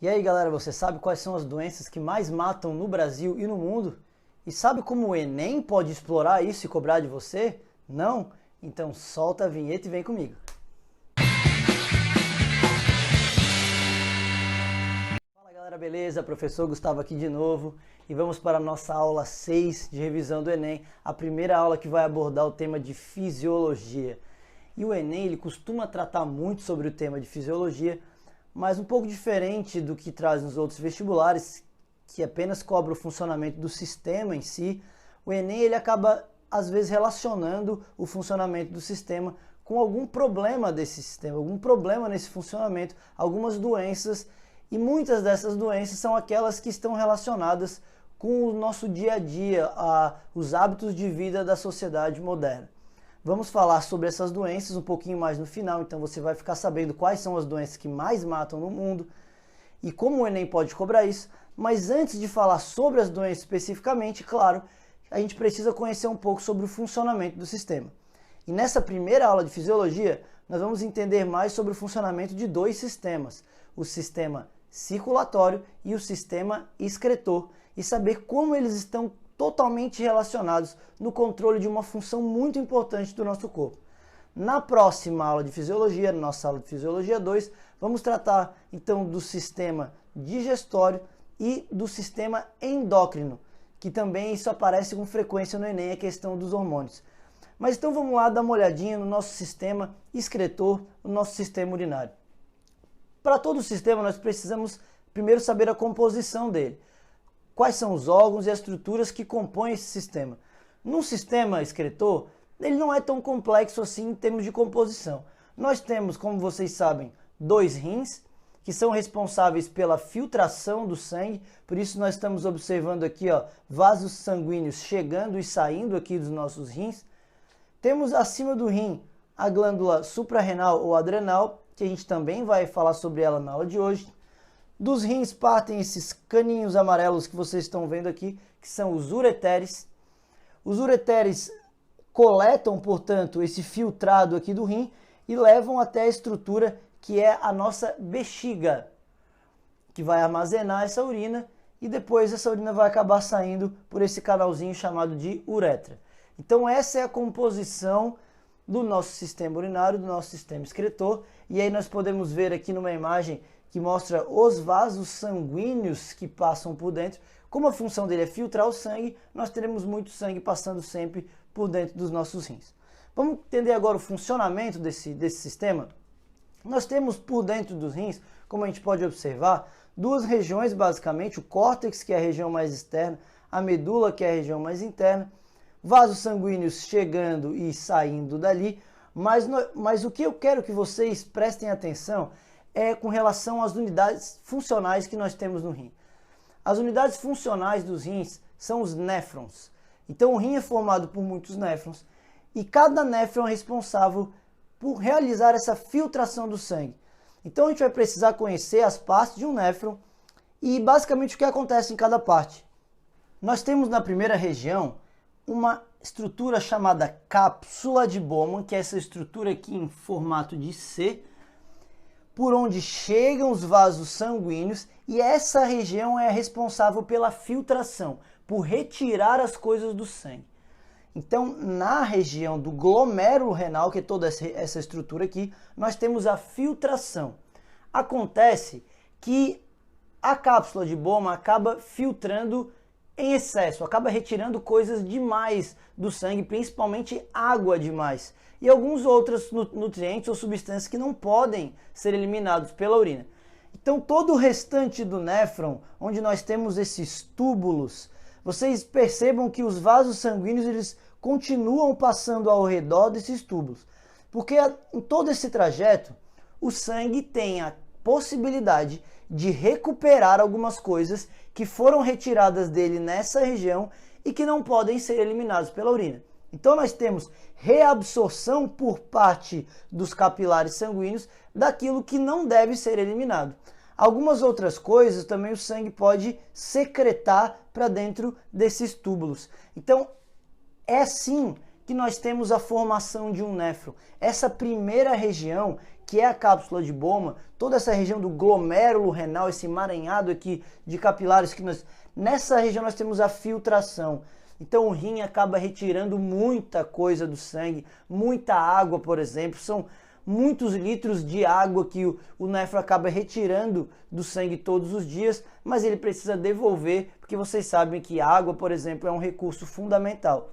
E aí galera, você sabe quais são as doenças que mais matam no Brasil e no mundo? E sabe como o Enem pode explorar isso e cobrar de você? Não? Então solta a vinheta e vem comigo. Fala galera, beleza? Professor Gustavo aqui de novo e vamos para a nossa aula 6 de revisão do Enem, a primeira aula que vai abordar o tema de fisiologia. E o Enem ele costuma tratar muito sobre o tema de fisiologia, mas um pouco diferente do que traz nos outros vestibulares, que apenas cobra o funcionamento do sistema em si. O Enem ele acaba às vezes relacionando o funcionamento do sistema com algum problema desse sistema, algum problema nesse funcionamento, algumas doenças, e muitas dessas doenças são aquelas que estão relacionadas com o nosso dia a dia, os hábitos de vida da sociedade moderna. Vamos falar sobre essas doenças um pouquinho mais no final, então você vai ficar sabendo quais são as doenças que mais matam no mundo e como o Enem pode cobrar isso. Mas antes de falar sobre as doenças especificamente, claro, a gente precisa conhecer um pouco sobre o funcionamento do sistema. E nessa primeira aula de fisiologia, nós vamos entender mais sobre o funcionamento de dois sistemas, o sistema circulatório e o sistema excretor, e saber como eles estão totalmente relacionados no controle de uma função muito importante do nosso corpo. Na próxima aula de fisiologia, na nossa aula de fisiologia 2, vamos tratar então do sistema digestório e do sistema endócrino, que também isso aparece com frequência no Enem, a questão dos hormônios. Mas então vamos lá dar uma olhadinha no nosso sistema excretor, no nosso sistema urinário. Para todo o sistema nós precisamos primeiro saber a composição dele. Quais são os órgãos e as estruturas que compõem esse sistema. Num sistema excretor, ele não é tão complexo assim em termos de composição. Nós temos, como vocês sabem, dois rins, que são responsáveis pela filtração do sangue, por isso nós estamos observando aqui vasos sanguíneos chegando e saindo aqui dos nossos rins. Temos acima do rim a glândula suprarrenal ou adrenal, que a gente também vai falar sobre ela na aula de hoje. Dos rins partem esses caninhos amarelos que vocês estão vendo aqui, que são os ureteres. Os ureteres coletam, portanto, esse filtrado aqui do rim e levam até a estrutura que é a nossa bexiga, que vai armazenar essa urina e depois essa urina vai acabar saindo por esse canalzinho chamado de uretra. Então essa é a composição do nosso sistema urinário, do nosso sistema excretor, e aí nós podemos ver aqui numa imagem que mostra os vasos sanguíneos que passam por dentro. Como a função dele é filtrar o sangue, nós teremos muito sangue passando sempre por dentro dos nossos rins. Vamos entender agora o funcionamento desse sistema? Nós temos por dentro dos rins, como a gente pode observar, duas regiões basicamente, o córtex, que é a região mais externa, a medula, que é a região mais interna, vasos sanguíneos chegando e saindo dali, mas o que eu quero que vocês prestem atenção é com relação às unidades funcionais que nós temos no rim. As unidades funcionais dos rins são os néfrons. Então o rim é formado por muitos néfrons e cada néfron é responsável por realizar essa filtração do sangue. Então a gente vai precisar conhecer as partes de um néfron e basicamente o que acontece em cada parte. Nós temos na primeira região uma estrutura chamada cápsula de Bowman, que é essa estrutura aqui em formato de C, por onde chegam os vasos sanguíneos, e essa região é responsável pela filtração, por retirar as coisas do sangue. Então, na região do glomérulo renal, que é toda essa estrutura aqui, nós temos a filtração. Acontece que a cápsula de Bowman acaba filtrando em excesso, acaba retirando coisas demais do sangue, principalmente água demais, e alguns outros nutrientes ou substâncias que não podem ser eliminados pela urina. Então todo o restante do néfron, onde nós temos esses túbulos, vocês percebam que os vasos sanguíneos eles continuam passando ao redor desses túbulos, porque em todo esse trajeto o sangue tem a possibilidade de recuperar algumas coisas que foram retiradas dele nessa região e que não podem ser eliminadas pela urina. Então nós temos reabsorção por parte dos capilares sanguíneos daquilo que não deve ser eliminado. Algumas outras coisas também o sangue pode secretar para dentro desses túbulos. Então é assim que nós temos a formação de um néfron. Essa primeira região que é a cápsula de Bowman, toda essa região do glomérulo renal, esse emaranhado aqui de capilares que nessa região nós temos a filtração. Então o rim acaba retirando muita coisa do sangue, muita água, por exemplo, são muitos litros de água que o néfron acaba retirando do sangue todos os dias, mas ele precisa devolver, porque vocês sabem que água, por exemplo, é um recurso fundamental.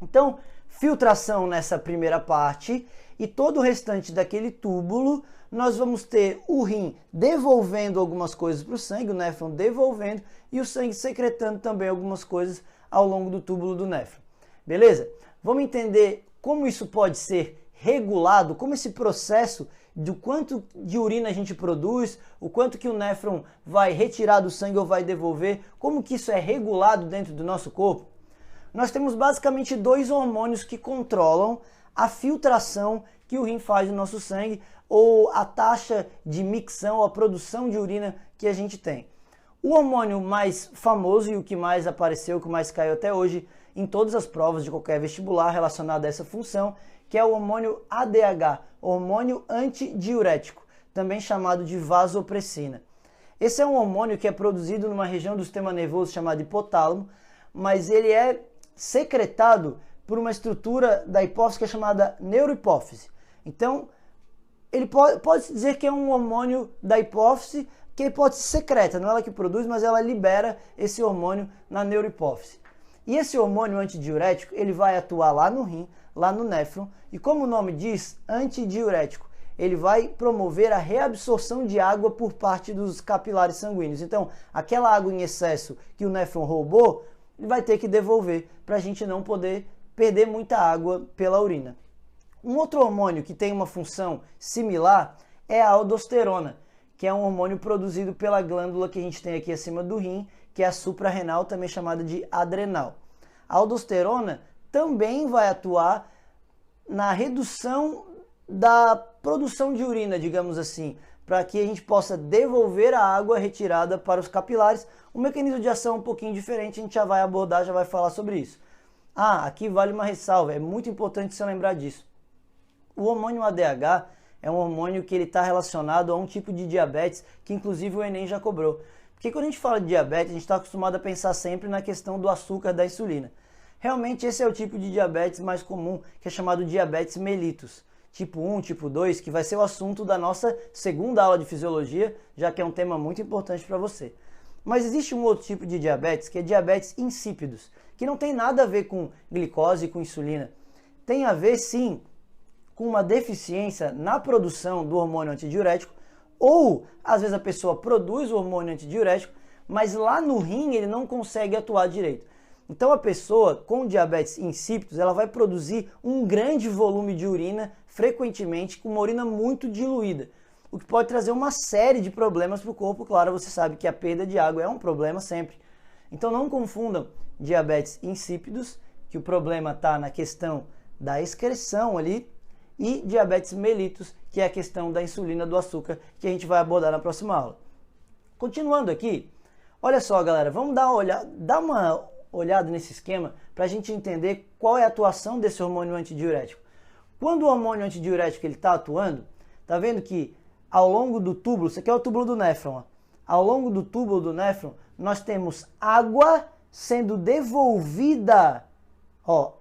Então, filtração nessa primeira parte e todo o restante daquele túbulo, nós vamos ter o rim devolvendo algumas coisas para o sangue, o néfron devolvendo e o sangue secretando também algumas coisas ao longo do túbulo do néfron. Beleza? Vamos entender como isso pode ser regulado, como esse processo do quanto de urina a gente produz, o quanto que o néfron vai retirar do sangue ou vai devolver, como que isso é regulado dentro do nosso corpo. Nós temos basicamente dois hormônios que controlam a filtração que o rim faz no nosso sangue ou a taxa de micção ou a produção de urina que a gente tem. O hormônio mais famoso e o que mais apareceu, o que mais caiu até hoje em todas as provas de qualquer vestibular relacionado a essa função, que é o hormônio ADH, hormônio antidiurético, também chamado de vasopressina. Esse é um hormônio que é produzido numa região do sistema nervoso chamada hipotálamo, mas ele é secretado por uma estrutura da hipófise que é chamada neurohipófise. Então, ele pode-se dizer que é um hormônio da hipófise, que é hipófise secreta, não é ela que produz, mas ela libera esse hormônio na neurohipófise. E esse hormônio antidiurético, ele vai atuar lá no rim, lá no néfron, e como o nome diz, antidiurético, ele vai promover a reabsorção de água por parte dos capilares sanguíneos. Então, aquela água em excesso que o néfron roubou, ele vai ter que devolver para a gente não poder perder muita água pela urina. Um outro hormônio que tem uma função similar é a aldosterona, que é um hormônio produzido pela glândula que a gente tem aqui acima do rim, que é a suprarrenal, também chamada de adrenal. A aldosterona também vai atuar na redução da produção de urina, digamos assim, para que a gente possa devolver a água retirada para os capilares. Um mecanismo de ação um pouquinho diferente, a gente já vai abordar, já vai falar sobre isso. Aqui vale uma ressalva, é muito importante você lembrar disso. O hormônio ADH é um hormônio que ele está relacionado a um tipo de diabetes que inclusive o Enem já cobrou. Porque quando a gente fala de diabetes, a gente está acostumado a pensar sempre na questão do açúcar da insulina. Realmente esse é o tipo de diabetes mais comum, que é chamado diabetes mellitus. Tipo 1, tipo 2, que vai ser o assunto da nossa segunda aula de fisiologia, já que é um tema muito importante para você. Mas existe um outro tipo de diabetes, que é diabetes insípidos, que não tem nada a ver com glicose e com insulina. Tem a ver, sim, com uma deficiência na produção do hormônio antidiurético, ou às vezes a pessoa produz o hormônio antidiurético, mas lá no rim ele não consegue atuar direito. Então a pessoa com diabetes insípidos, ela vai produzir um grande volume de urina, frequentemente com uma urina muito diluída, o que pode trazer uma série de problemas para o corpo. Claro, você sabe que a perda de água é um problema sempre. Então não confundam diabetes insípidos, que o problema está na questão da excreção ali, e diabetes mellitus, que é a questão da insulina, do açúcar, que a gente vai abordar na próxima aula. Continuando aqui, olha só galera, vamos dar uma olhada nesse esquema para a gente entender qual é a atuação desse hormônio antidiurético. Quando o hormônio antidiurético está atuando, tá vendo que ao longo do túbulo, isso aqui é o túbulo do néfron, ó. Ao longo do túbulo do néfron, nós temos água sendo devolvida,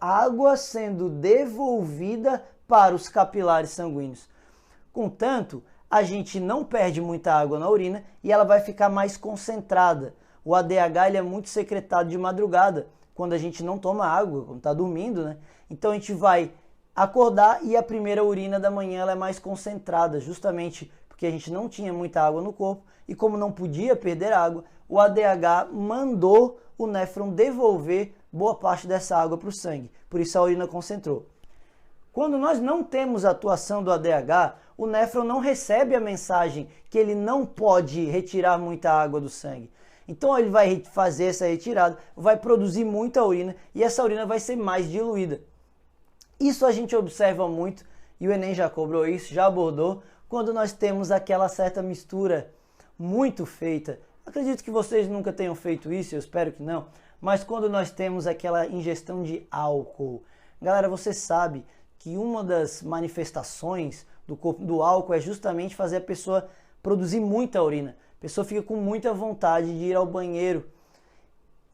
água sendo devolvida para os capilares sanguíneos. Contanto, a gente não perde muita água na urina e ela vai ficar mais concentrada. O ADH ele é muito secretado de madrugada, quando a gente não toma água, quando está dormindo, né? Então a gente vai acordar e a primeira urina da manhã ela é mais concentrada, justamente porque a gente não tinha muita água no corpo e como não podia perder água, o ADH mandou o néfron devolver boa parte dessa água para o sangue, por isso a urina concentrou. Quando nós não temos a atuação do ADH, o néfron não recebe a mensagem que ele não pode retirar muita água do sangue. Então ele vai fazer essa retirada, vai produzir muita urina e essa urina vai ser mais diluída. Isso a gente observa muito, e o Enem já cobrou isso, já abordou, quando nós temos aquela certa mistura muito feita. Acredito que vocês nunca tenham feito isso, eu espero que não, mas quando nós temos aquela ingestão de álcool. Galera, você sabe que uma das manifestações do corpo do álcool é justamente fazer a pessoa produzir muita urina. A pessoa fica com muita vontade de ir ao banheiro.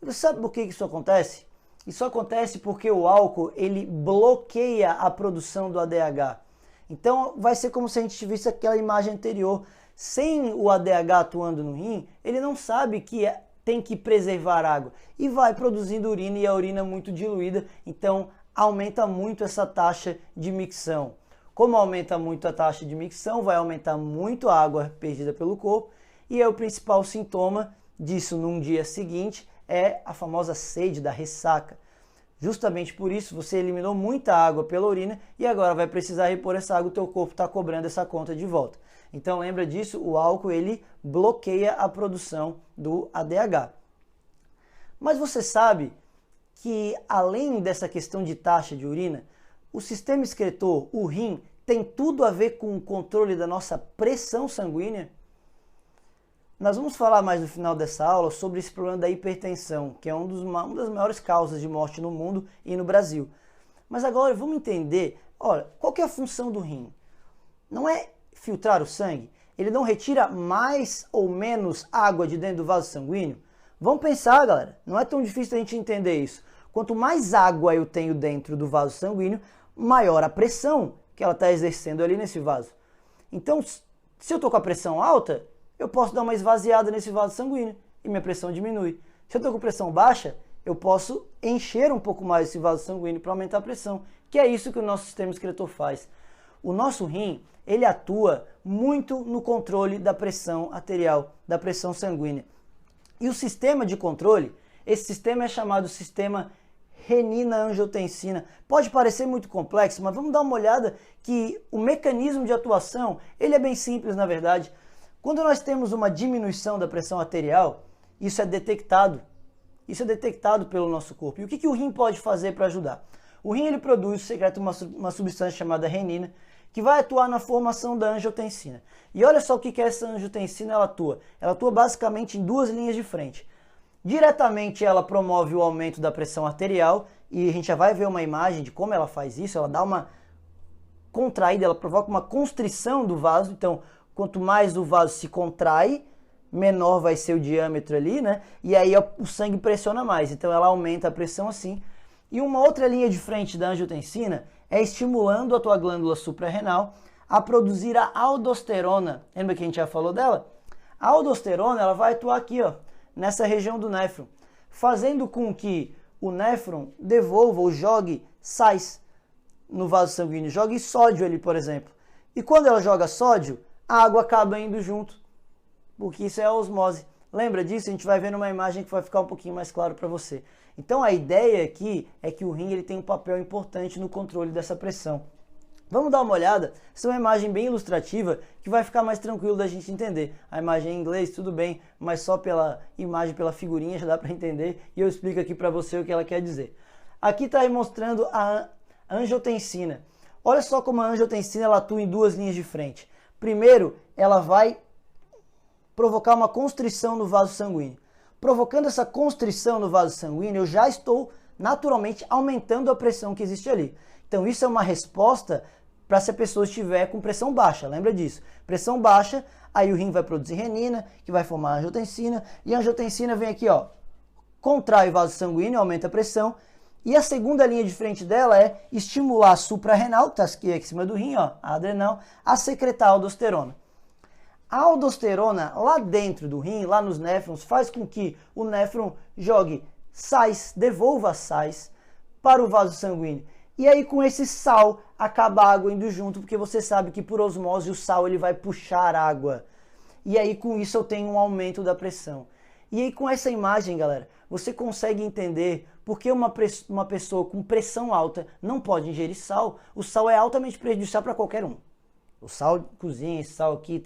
Você sabe por que isso acontece? Isso acontece porque o álcool ele bloqueia a produção do ADH. Então vai ser como se a gente tivesse aquela imagem anterior. Sem o ADH atuando no rim, ele não sabe que tem que preservar água e vai produzindo urina e a urina é muito diluída, então aumenta muito essa taxa de micção. Como aumenta muito a taxa de micção, vai aumentar muito a água perdida pelo corpo e o principal sintoma disso num dia seguinte é a famosa sede da ressaca. Justamente por isso você eliminou muita água pela urina e agora vai precisar repor essa água, o teu corpo está cobrando essa conta de volta. Então lembra disso, o álcool ele bloqueia a produção do ADH. Mas você sabe que além dessa questão de taxa de urina, o sistema excretor, o rim, tem tudo a ver com o controle da nossa pressão sanguínea? Nós vamos falar mais no final dessa aula sobre esse problema da hipertensão, que é uma das maiores causas de morte no mundo e no Brasil. Mas agora vamos entender, olha, qual que é a função do rim? Não é filtrar o sangue? Ele não retira mais ou menos água de dentro do vaso sanguíneo? Vamos pensar, galera, não é tão difícil a gente entender isso. Quanto mais água eu tenho dentro do vaso sanguíneo, maior a pressão que ela está exercendo ali nesse vaso. Então, se eu estou com a pressão alta, eu posso dar uma esvaziada nesse vaso sanguíneo e minha pressão diminui. Se eu estou com pressão baixa, eu posso encher um pouco mais esse vaso sanguíneo para aumentar a pressão, que é isso que o nosso sistema excretor faz. O nosso rim, ele atua muito no controle da pressão arterial, da pressão sanguínea. E o sistema de controle, esse sistema é chamado sistema renina-angiotensina. Pode parecer muito complexo, mas vamos dar uma olhada que o mecanismo de atuação, ele é bem simples na verdade. Quando nós temos uma diminuição da pressão arterial, isso é detectado. Isso é detectado pelo nosso corpo. E o que o rim pode fazer para ajudar? O rim ele produz, secreta uma substância chamada renina, que vai atuar na formação da angiotensina. E olha só o que essa angiotensina ela atua. Ela atua basicamente em duas linhas de frente. Diretamente ela promove o aumento da pressão arterial, e a gente já vai ver uma imagem de como ela faz isso. Ela dá uma contraída, ela provoca uma constrição do vaso. Então, quanto mais o vaso se contrai, menor vai ser o diâmetro ali, né? E aí o sangue pressiona mais. Então ela aumenta a pressão assim. E uma outra linha de frente da angiotensina é estimulando a tua glândula suprarrenal a produzir a aldosterona. Lembra que a gente já falou dela? A aldosterona ela vai atuar aqui, ó, nessa região do néfron, fazendo com que o néfron devolva ou jogue sais no vaso sanguíneo, jogue sódio ali, por exemplo. E quando ela joga sódio, a água acaba indo junto, porque isso é a osmose. Lembra disso? A gente vai ver numa imagem que vai ficar um pouquinho mais claro para você. Então a ideia aqui é que o rim ele tem um papel importante no controle dessa pressão. Vamos dar uma olhada? Essa é uma imagem bem ilustrativa que vai ficar mais tranquilo da gente entender. A imagem em inglês, tudo bem, mas só pela imagem, pela figurinha já dá para entender e eu explico aqui para você o que ela quer dizer. Aqui está mostrando a angiotensina. Olha só como a angiotensina ela atua em duas linhas de frente. Primeiro, ela vai provocar uma constrição no vaso sanguíneo. Provocando essa constrição no vaso sanguíneo, eu já estou naturalmente aumentando a pressão que existe ali. Então isso é uma resposta para se a pessoa estiver com pressão baixa, lembra disso? Pressão baixa, aí o rim vai produzir renina, que vai formar a angiotensina, e a angiotensina vem aqui, ó, contrai o vaso sanguíneo, aumenta a pressão, e a segunda linha de frente dela é estimular a suprarrenal, que está aqui em cima do rim, ó, a adrenal, a secretar a aldosterona. A aldosterona lá dentro do rim, lá nos néfrons, faz com que o néfron jogue sais, devolva sais para o vaso sanguíneo. E aí com esse sal acaba a água indo junto, porque você sabe que por osmose o sal ele vai puxar água. E aí com isso eu tenho um aumento da pressão. E aí com essa imagem, galera, você consegue entender por que uma pessoa com pressão alta não pode ingerir sal. O sal é altamente prejudicial para qualquer um. O sal de cozinha, esse sal aqui,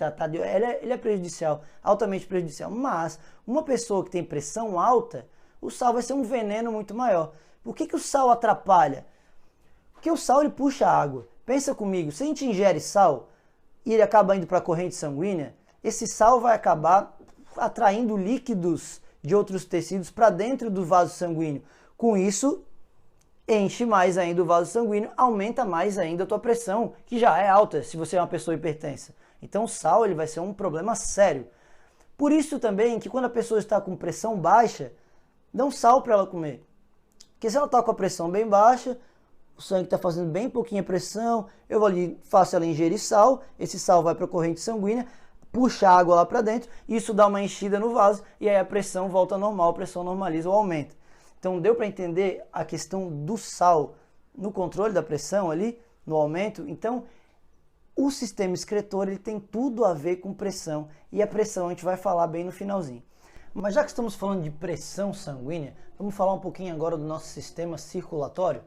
ele é prejudicial, altamente prejudicial. Mas uma pessoa que tem pressão alta, o sal vai ser um veneno muito maior. Por que o sal atrapalha? Porque o sal ele puxa água. Pensa comigo, se a gente ingere sal e ele acaba indo para a corrente sanguínea, esse sal vai acabar atraindo líquidos de outros tecidos para dentro do vaso sanguíneo. Com isso, enche mais ainda o vaso sanguíneo, aumenta mais ainda a tua pressão, que já é alta se você é uma pessoa hipertensa. Então o sal ele vai ser um problema sério. Por isso também que quando a pessoa está com pressão baixa, dá um sal para ela comer. Porque se ela está com a pressão bem baixa, o sangue está fazendo bem pouquinha pressão, eu vou ali, faço ela ingerir sal, esse sal vai para a corrente sanguínea, puxa a água lá para dentro, isso dá uma enchida no vaso e aí a pressão volta ao normal, a pressão normaliza ou aumenta. Então deu para entender a questão do sal no controle da pressão ali, no aumento? Então o sistema excretor ele tem tudo a ver com pressão e a pressão a gente vai falar bem no finalzinho. Mas já que estamos falando de pressão sanguínea, vamos falar um pouquinho agora do nosso sistema circulatório?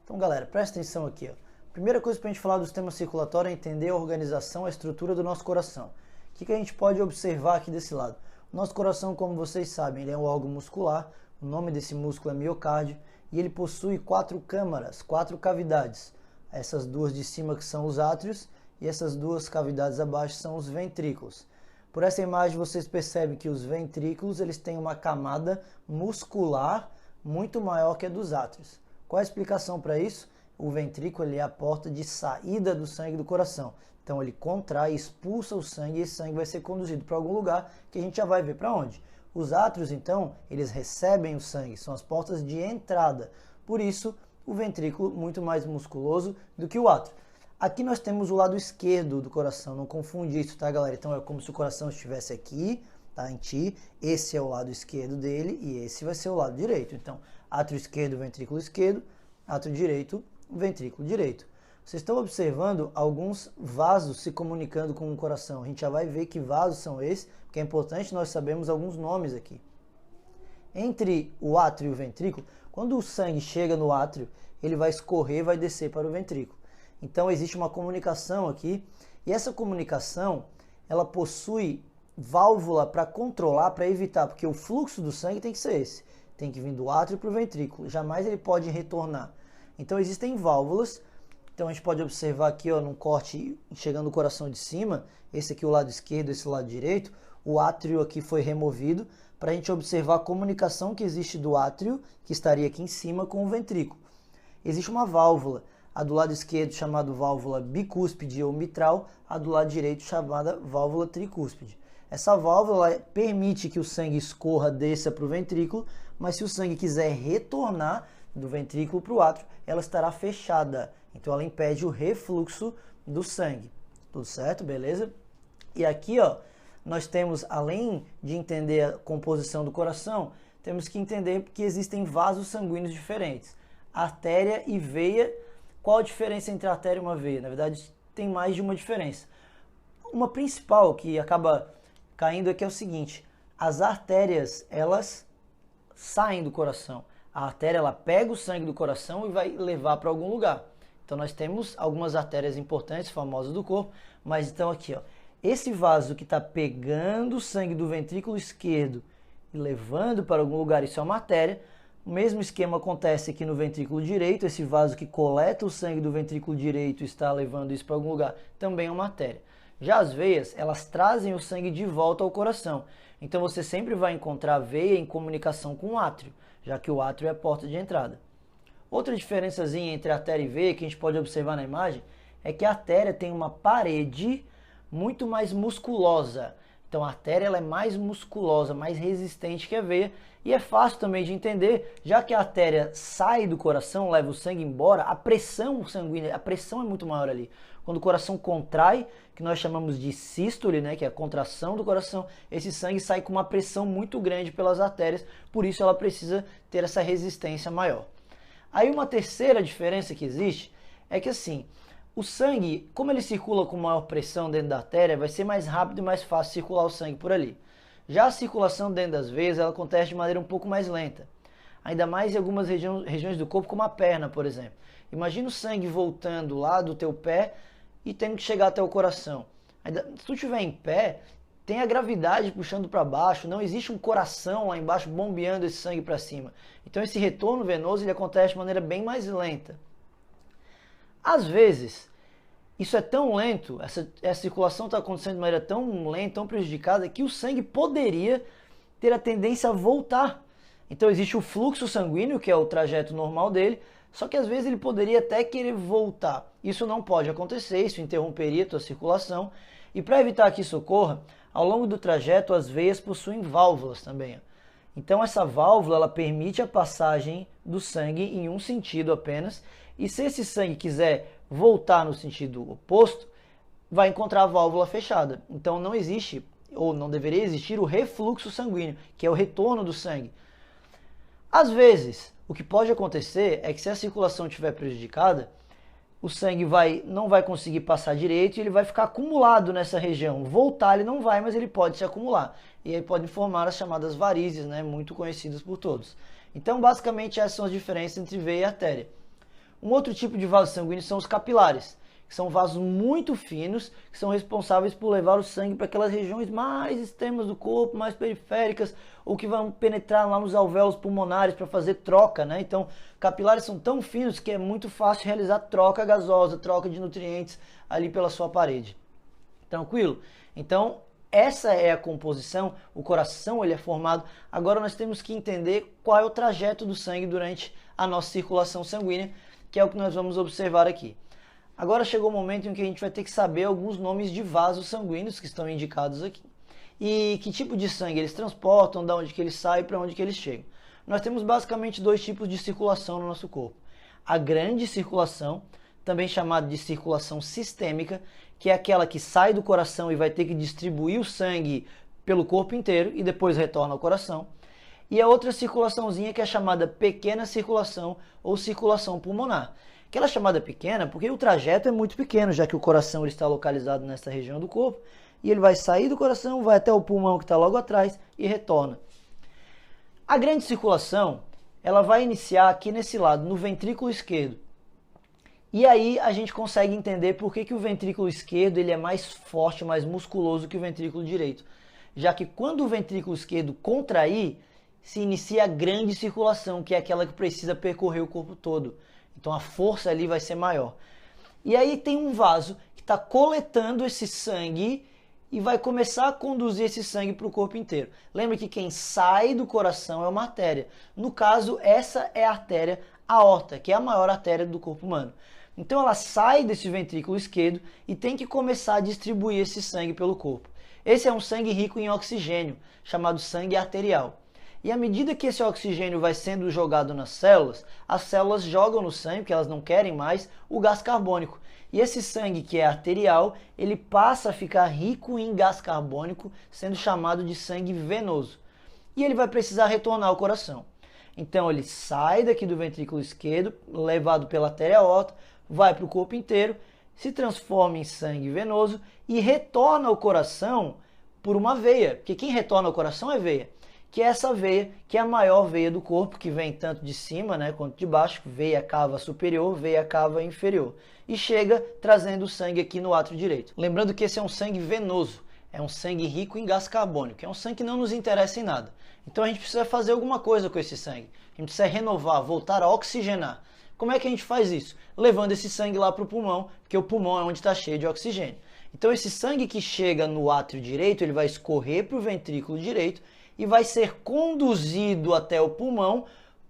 Então galera, presta atenção aqui. Primeira coisa para a gente falar do sistema circulatório é entender a organização, a estrutura do nosso coração. O que a gente pode observar aqui desse lado? O nosso coração, como vocês sabem, ele é um órgão muscular, o nome desse músculo é miocárdio, e ele possui 4 câmaras, 4 cavidades. Essas duas de cima que são os átrios, e essas duas cavidades abaixo são os ventrículos. Por essa imagem vocês percebem que os ventrículos eles têm uma camada muscular muito maior que a dos átrios. Qual a explicação para isso? O ventrículo ele é a porta de saída do sangue do coração. Então ele contrai, expulsa o sangue e esse sangue vai ser conduzido para algum lugar que a gente já vai ver para onde. Os átrios, então, eles recebem o sangue, são as portas de entrada. Por isso, o ventrículo muito mais musculoso do que o átrio. Aqui nós temos o lado esquerdo do coração, não confunde isso, tá, galera? Então é como se o coração estivesse aqui, tá, em ti. Esse é o lado esquerdo dele e esse vai ser o lado direito. Então, átrio esquerdo, ventrículo esquerdo, átrio direito, ventrículo direito. Vocês estão observando alguns vasos se comunicando com o coração. A gente já vai ver que vasos são esses, porque é importante nós sabermos alguns nomes aqui. Entre o átrio e o ventrículo, quando o sangue chega no átrio, ele vai escorrer, vai descer para o ventrículo. Então existe uma comunicação aqui, e essa comunicação, ela possui válvula para controlar, para evitar, porque o fluxo do sangue tem que ser esse. Tem que vir do átrio para o ventrículo, jamais ele pode retornar. Então existem válvulas. Então a gente pode observar aqui, ó, num corte chegando no coração de cima, esse aqui o lado esquerdo, esse lado direito, o átrio aqui foi removido para a gente observar a comunicação que existe do átrio, que estaria aqui em cima, com o ventrículo. Existe uma válvula, a do lado esquerdo chamada válvula bicúspide ou mitral, a do lado direito chamada válvula tricúspide. Essa válvula permite que o sangue escorra, desça para o ventrículo, mas se o sangue quiser retornar do ventrículo para o átrio, ela estará fechada. Então ela impede o refluxo do sangue. Tudo certo? Beleza? E aqui, ó, nós temos, além de entender a composição do coração, temos que entender que existem vasos sanguíneos diferentes. Artéria e veia. Qual a diferença entre a artéria e uma veia? Na verdade, tem mais de uma diferença. Uma principal que acaba caindo aqui é o seguinte: as artérias, elas saem do coração. A artéria, ela pega o sangue do coração e vai levar para algum lugar. Então nós temos algumas artérias importantes, famosas do corpo, mas então aqui, ó, esse vaso que está pegando o sangue do ventrículo esquerdo e levando para algum lugar, isso é uma artéria. O mesmo esquema acontece aqui no ventrículo direito, esse vaso que coleta o sangue do ventrículo direito e está levando isso para algum lugar, também é uma artéria. Já as veias, elas trazem o sangue de volta ao coração. Então você sempre vai encontrar a veia em comunicação com o átrio, já que o átrio é a porta de entrada. Outra diferençazinha entre artéria e veia que a gente pode observar na imagem é que a artéria tem uma parede muito mais musculosa. Então a artéria ela é mais musculosa, mais resistente que a veia e é fácil também de entender, já que a artéria sai do coração, leva o sangue embora, a pressão sanguínea, a pressão é muito maior ali. Quando o coração contrai, que nós chamamos de sístole, né, que é a contração do coração, esse sangue sai com uma pressão muito grande pelas artérias, por isso ela precisa ter essa resistência maior. Aí uma terceira diferença que existe é que assim, o sangue, como ele circula com maior pressão dentro da artéria, vai ser mais rápido e mais fácil circular o sangue por ali. Já a circulação dentro das veias, ela acontece de maneira um pouco mais lenta. Ainda mais em algumas regiões do corpo, como a perna, por exemplo. Imagina o sangue voltando lá do teu pé e tendo que chegar até o coração. Se tu estiver em pé, tem a gravidade puxando para baixo, não existe um coração lá embaixo bombeando esse sangue para cima. Então esse retorno venoso ele acontece de maneira bem mais lenta. Às vezes, isso é tão lento, essa circulação está acontecendo de maneira tão lenta, tão prejudicada, que o sangue poderia ter a tendência a voltar. Então existe o fluxo sanguíneo, que é o trajeto normal dele, Só que às vezes ele poderia até querer voltar. Isso não pode acontecer, isso interromperia a tua circulação. E para evitar que isso ocorra, ao longo do trajeto as veias possuem válvulas também. Então essa válvula ela permite a passagem do sangue em um sentido apenas. E se esse sangue quiser voltar no sentido oposto, vai encontrar a válvula fechada. Então não existe, ou não deveria existir, o refluxo sanguíneo, que é o retorno do sangue. Às vezes, o que pode acontecer é que se a circulação estiver prejudicada, o sangue não vai conseguir passar direito e ele vai ficar acumulado nessa região. Voltar ele não vai, mas ele pode se acumular. E aí pode formar as chamadas varizes, né, muito conhecidas por todos. Então, basicamente, essas são as diferenças entre veia e artéria. Um outro tipo de vaso sanguíneo são os capilares, que são vasos muito finos, que são responsáveis por levar o sangue para aquelas regiões mais extremas do corpo, mais periféricas, ou que vão penetrar lá nos alvéolos pulmonares para fazer troca, né? Então, capilares são tão finos que é muito fácil realizar troca gasosa, troca de nutrientes ali pela sua parede. Tranquilo? Então, essa é a composição, o coração ele é formado. Agora nós temos que entender qual é o trajeto do sangue durante a nossa circulação sanguínea, que é o que nós vamos observar aqui. Agora chegou o momento em que a gente vai ter que saber alguns nomes de vasos sanguíneos que estão indicados aqui. E que tipo de sangue eles transportam, de onde que eles saem e para onde que eles chegam. Nós temos basicamente dois tipos de circulação no nosso corpo. A grande circulação, também chamada de circulação sistêmica, que é aquela que sai do coração e vai ter que distribuir o sangue pelo corpo inteiro e depois retorna ao coração. E a outra circulaçãozinha que é chamada pequena circulação ou circulação pulmonar. Aquela chamada pequena porque o trajeto é muito pequeno, já que o coração ele está localizado nessa região do corpo, e ele vai sair do coração, vai até o pulmão que está logo atrás e retorna. A grande circulação, ela vai iniciar aqui nesse lado, no ventrículo esquerdo. E aí a gente consegue entender por que o ventrículo esquerdo ele é mais forte, mais musculoso que o ventrículo direito. Já que quando o ventrículo esquerdo contrair, se inicia a grande circulação, que é aquela que precisa percorrer o corpo todo. Então a força ali vai ser maior. E aí tem um vaso que está coletando esse sangue e vai começar a conduzir esse sangue para o corpo inteiro. Lembra que quem sai do coração é uma artéria. No caso, essa é a artéria aorta, que é a maior artéria do corpo humano. Então ela sai desse ventrículo esquerdo e tem que começar a distribuir esse sangue pelo corpo. Esse é um sangue rico em oxigênio, chamado sangue arterial. E à medida que esse oxigênio vai sendo jogado nas células, as células jogam no sangue, porque elas não querem mais, o gás carbônico. E esse sangue que é arterial, ele passa a ficar rico em gás carbônico, sendo chamado de sangue venoso. E ele vai precisar retornar ao coração. Então ele sai daqui do ventrículo esquerdo, levado pela artéria aorta, vai para o corpo inteiro, se transforma em sangue venoso e retorna ao coração por uma veia. Porque quem retorna ao coração é veia. Que é essa veia, que é a maior veia do corpo, que vem tanto de cima, né, quanto de baixo, veia cava superior, veia cava inferior. E chega trazendo o sangue aqui no átrio direito. Lembrando que esse é um sangue venoso, é um sangue rico em gás carbônico, é um sangue que não nos interessa em nada. Então a gente precisa fazer alguma coisa com esse sangue. A gente precisa renovar, voltar a oxigenar. Como é que a gente faz isso? Levando esse sangue lá para o pulmão, porque o pulmão é onde está cheio de oxigênio. Então esse sangue que chega no átrio direito, ele vai escorrer para o ventrículo direito, e vai ser conduzido até o pulmão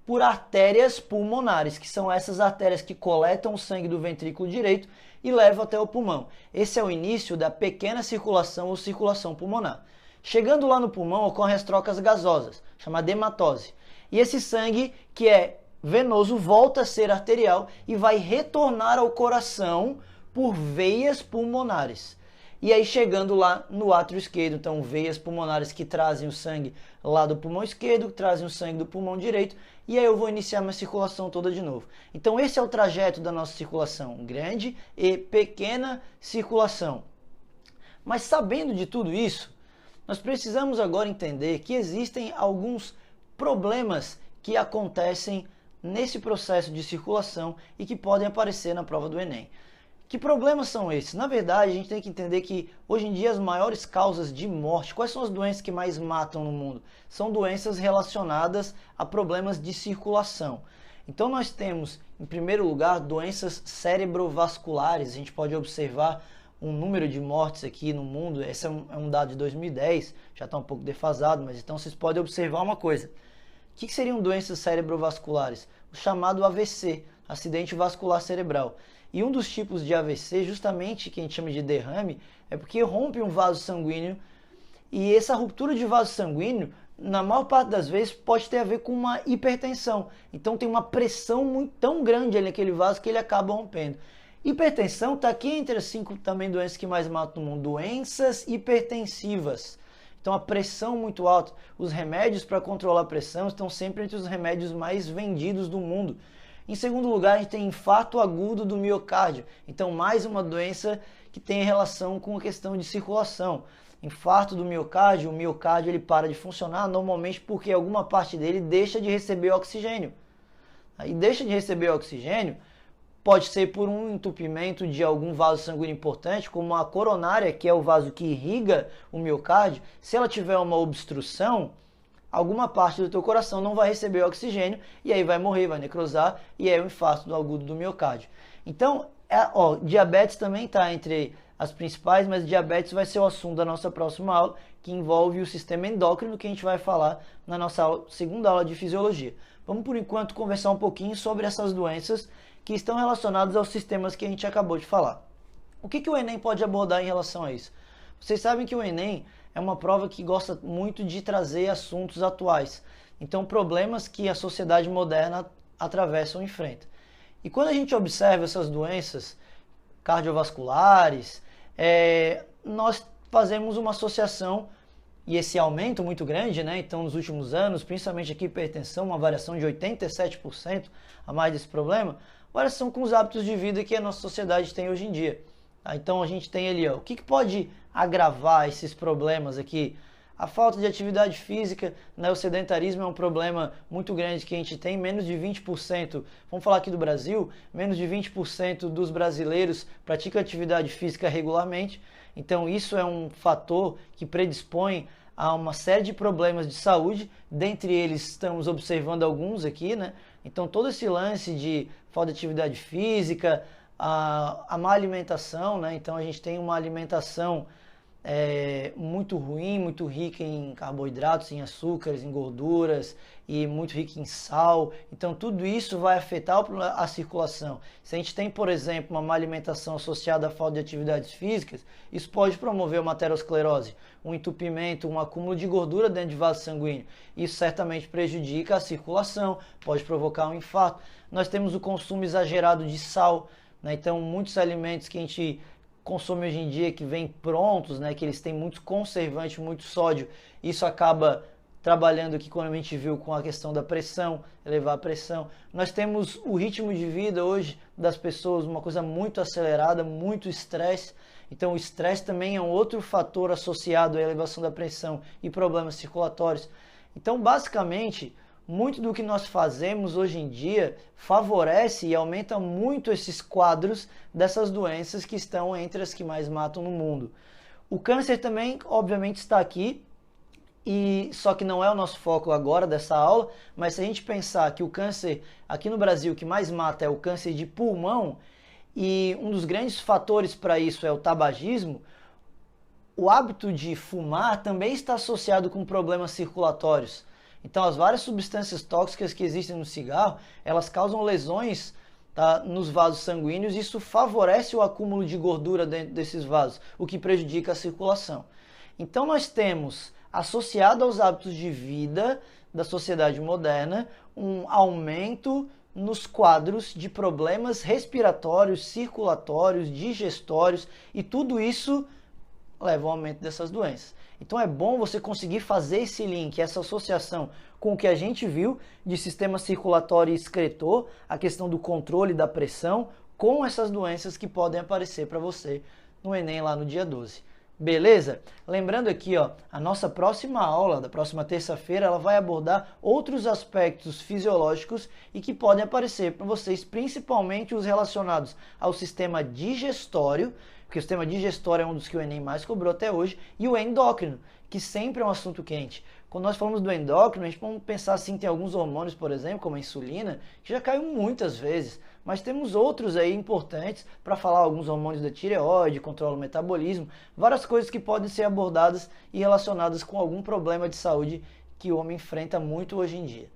por artérias pulmonares, que são essas artérias que coletam o sangue do ventrículo direito e levam até o pulmão. Esse é o início da pequena circulação ou circulação pulmonar. Chegando lá no pulmão, ocorrem as trocas gasosas, chamada hematose. E esse sangue, que é venoso, volta a ser arterial e vai retornar ao coração por veias pulmonares. E aí chegando lá no átrio esquerdo, então veias pulmonares que trazem o sangue lá do pulmão esquerdo, trazem o sangue do pulmão direito, e aí eu vou iniciar minha circulação toda de novo. Então esse é o trajeto da nossa circulação, grande e pequena circulação. Mas sabendo de tudo isso, nós precisamos agora entender que existem alguns problemas que acontecem nesse processo de circulação e que podem aparecer na prova do Enem. Que problemas são esses? Na verdade, a gente tem que entender que hoje em dia as maiores causas de morte, quais são as doenças que mais matam no mundo? São doenças relacionadas a problemas de circulação. Então nós temos, em primeiro lugar, doenças cerebrovasculares. A gente pode observar um número de mortes aqui no mundo. Esse é um dado de 2010, já está um pouco defasado, mas então vocês podem observar uma coisa. O que seriam doenças cerebrovasculares? O chamado AVC. acidente vascular cerebral. E um dos tipos de AVC, justamente que a gente chama de derrame, é porque rompe um vaso sanguíneo, e essa ruptura de vaso sanguíneo, na maior parte das vezes, pode ter a ver com uma hipertensão. Então tem uma pressão muito tão grande ali naquele vaso que ele acaba rompendo. Hipertensão está aqui entre as 5 também doenças que mais matam no mundo, doenças hipertensivas. Então a pressão muito alta, os remédios para controlar a pressão estão sempre entre os remédios mais vendidos do mundo. Em segundo lugar, a gente tem infarto agudo do miocárdio. Então mais uma doença que tem relação com a questão de circulação. Infarto do miocárdio, o miocárdio ele para de funcionar normalmente porque alguma parte dele deixa de receber oxigênio. Aí deixa de receber oxigênio, pode ser por um entupimento de algum vaso sanguíneo importante, como a coronária, que é o vaso que irriga o miocárdio. Se ela tiver uma obstrução, alguma parte do teu coração não vai receber oxigênio e aí vai morrer, vai necrosar, e é o infarto agudo do miocárdio. Então, diabetes também está entre as principais, mas diabetes vai ser o assunto da nossa próxima aula, que envolve o sistema endócrino, que a gente vai falar na nossa segunda aula de fisiologia. Vamos, por enquanto, conversar um pouquinho sobre essas doenças que estão relacionadas aos sistemas que a gente acabou de falar. O que o Enem pode abordar em relação a isso? Vocês sabem que o Enem é uma prova que gosta muito de trazer assuntos atuais. Então, problemas que a sociedade moderna atravessa ou enfrenta. E quando a gente observa essas doenças cardiovasculares, nós fazemos uma associação e esse aumento muito grande, né? Então, nos últimos anos, principalmente aqui hipertensão, uma variação de 87% a mais desse problema, variação com os hábitos de vida que a nossa sociedade tem hoje em dia. Então, a gente tem ali, o que pode agravar esses problemas aqui? A falta de atividade física, né? O sedentarismo é um problema muito grande que a gente tem, menos de 20%, vamos falar aqui do Brasil, menos de 20% dos brasileiros praticam atividade física regularmente, então isso é um fator que predispõe a uma série de problemas de saúde, dentre eles estamos observando alguns aqui, né? Então todo esse lance de falta de atividade física, a má alimentação, né? Então a gente tem uma alimentação muito ruim, muito rica em carboidratos, em açúcares, em gorduras e muito rica em sal. Então tudo isso vai afetar a circulação. Se a gente tem, por exemplo, uma má alimentação associada à falta de atividades físicas, isso pode promover uma aterosclerose, um entupimento, um acúmulo de gordura dentro de vaso sanguíneo. Isso certamente prejudica a circulação, pode provocar um infarto. Nós temos o consumo exagerado de sal, né? Então muitos alimentos que a gente consome hoje em dia que vêm prontos, né, que eles têm muito conservante, muito sódio, isso acaba trabalhando aqui quando a gente viu com a questão da pressão, elevar a pressão. Nós temos o ritmo de vida hoje das pessoas, uma coisa muito acelerada, muito estresse, então o estresse também é um outro fator associado à elevação da pressão e problemas circulatórios. Então basicamente, muito do que nós fazemos hoje em dia favorece e aumenta muito esses quadros dessas doenças que estão entre as que mais matam no mundo. O câncer também, obviamente, está aqui, só que não é o nosso foco agora dessa aula, mas se a gente pensar que o câncer aqui no Brasil que mais mata é o câncer de pulmão, e um dos grandes fatores para isso é o tabagismo, o hábito de fumar também está associado com problemas circulatórios. Então, as várias substâncias tóxicas que existem no cigarro, elas causam lesões, tá, nos vasos sanguíneos e isso favorece o acúmulo de gordura dentro desses vasos, o que prejudica a circulação. Então, nós temos, associado aos hábitos de vida da sociedade moderna, um aumento nos quadros de problemas respiratórios, circulatórios, digestórios e tudo isso leva ao aumento dessas doenças. Então é bom você conseguir fazer esse link, essa associação com o que a gente viu de sistema circulatório e excretor, a questão do controle da pressão, com essas doenças que podem aparecer para você no Enem lá no dia 12. Beleza? Lembrando aqui, a nossa próxima aula, da próxima terça-feira, ela vai abordar outros aspectos fisiológicos e que podem aparecer para vocês, principalmente os relacionados ao sistema digestório, porque o sistema digestório é um dos que o Enem mais cobrou até hoje, e o endócrino, que sempre é um assunto quente. Quando nós falamos do endócrino, a gente pode pensar assim, tem alguns hormônios, por exemplo, como a insulina, que já caiu muitas vezes, mas temos outros aí importantes para falar, alguns hormônios da tireoide, controlam o metabolismo, várias coisas que podem ser abordadas e relacionadas com algum problema de saúde que o homem enfrenta muito hoje em dia.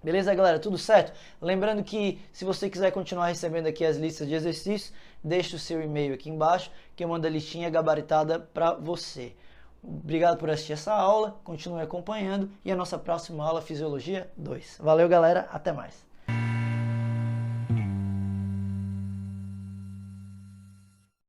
Beleza, galera? Tudo certo? Lembrando que se você quiser continuar recebendo aqui as listas de exercícios, deixe o seu e-mail aqui embaixo, que eu mando a listinha gabaritada para você. Obrigado por assistir essa aula, continue acompanhando e a nossa próxima aula, Fisiologia 2. Valeu, galera, até mais!